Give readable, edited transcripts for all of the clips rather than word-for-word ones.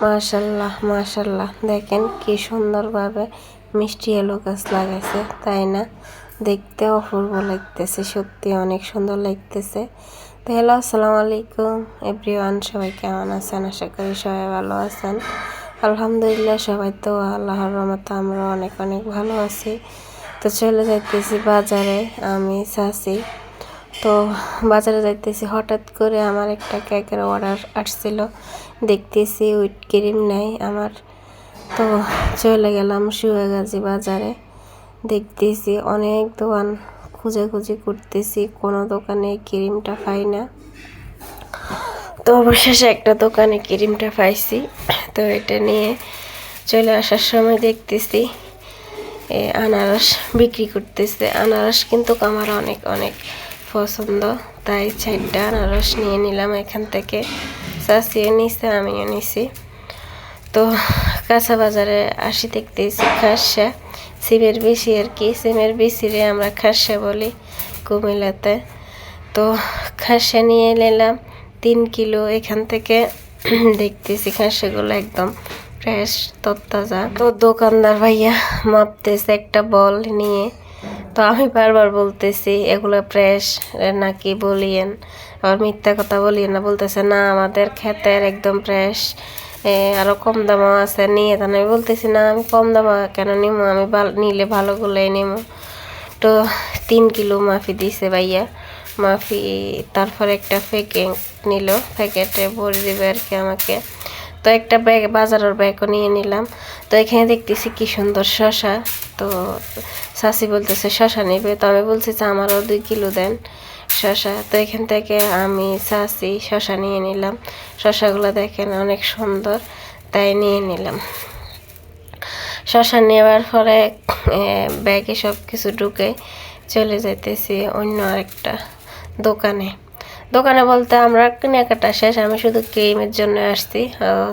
মাশাল্লাহ মাশাল্লাহ, দেখেন কি সুন্দরভাবে মিষ্টি আলু গাছ লাগাইছে, তাই না? দেখতে অপূর্ব লাগতেছে, সত্যি অনেক সুন্দর লাগতেছে। তো হ্যালো, আসসালামু আলাইকুম এভরিওয়ান, সবাই কেমন আছেন? আশা করি সবাই ভালো আছেন। আলহামদুলিল্লাহ, সবাই তো আল্লাহর রহমতে আমরা অনেক অনেক ভালো আছি। তো চলে যাইতেছি বাজারে, আমি চাচি। তো বাজারে যাইতেছি, হঠাৎ করে আমার একটা কেকের অর্ডার আসছিল। দেখতেছি হুইপ ক্রিম নাই আমার, তো চলে গেলাম সুয়াগাজী বাজারে। দেখতেছি অনেক দোকান খুঁজে করতেছি, কোনো দোকানে ক্রিমটা পাই না। তো অবশেষে একটা দোকানে ক্রিমটা পাইছি। তো এটা নিয়ে চলে আসার সময় দেখতেছি আনারস বিক্রি করতেছে। আনারস কিন্তু আমার অনেক অনেক পছন্দ, তাই 4টা আনারস নিয়ে নিলাম এখান থেকে। চাচিও নিছে, আমিও নিছি। তো কাঁচা বাজারে আসি, দেখতেছি খাসা, সিমের বেশি আর কি, সিমের বেশিরে আমরা খাসা বলি কুমিল্লাতে। তো খাসা নিয়ে নিলাম 3 কিলো এখান থেকে। দেখতেছি খাসাগুলো একদম ফ্রেশ তরতাজা। তো দোকানদার ভাইয়া মাপতেছে একটা বল নিয়ে। তো আমি বারবার বলতেছি এগুলো ফ্রেশ নাকি বলিয়েন, আবার মিথ্যা কথা বলিয়েন না। বলতেছে না, আমাদের ক্ষেতের একদম ফ্রেশ, আরও কম দামও আছে নিয়ে। তাহলে আমি বলতেছি না, আমি কম দামে কেন নিবো, আমি নিলে ভালোগুলোই নিবো। তো 3 কিলো মাফি দিছে ভাইয়া, মাফি। তারপরে একটা প্যাকেট নিল, প্যাকেটে ভরে দেবে আর কি আমাকে। তো একটা ব্যাগ, বাজারের ব্যাগও নিয়ে নিলাম। তো এখানে দেখতেছি কি সুন্দর শশা। তো চাচি বলতেছে শশা নেবে, তো আমি বলছি যে আমারও 2 কিলো দেন শশা। তো এখান থেকে আমি চাচি শশা নিয়ে নিলাম। শশাগুলো দেখেন অনেক সুন্দর, তাই নিয়ে নিলাম। শশা নেওয়ার পরে ব্যাগে সব কিছু ঢুকে চলে যাইতেছি অন্য আরেকটা দোকানে। দোকানে বলতে আমরা কেনাকাটা শেষ, আমি শুধু ক্রিমের জন্য আসছি।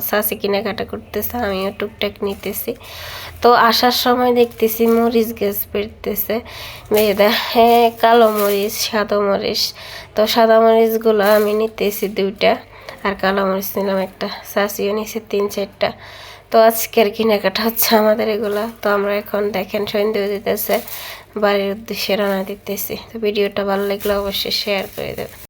চাচি কেনাকাটা করতেছে, আমিও টুকটাক নিতেছি। তো আসার সময় দেখতেছি মরিচ গাছ বেরতেছে, হ্যাঁ, কালো মরিচ, সাদা মরিচ। তো সাদা মরিচগুলো আমি নিতেছি 2টা, আর কালো মরিচ নিলাম একটা। চাচিও নিছে 3-4টা। তো আজকের কেনাকাটা হচ্ছে আমাদের এগুলা। তো আমরা এখন দেখেন সন্ধ্যে দিতেছে, বাড়ির উদ্দেশ্যে রওনা দিতেছি। তো ভিডিওটা ভালো লাগলে অবশ্যই শেয়ার করে দেবেন।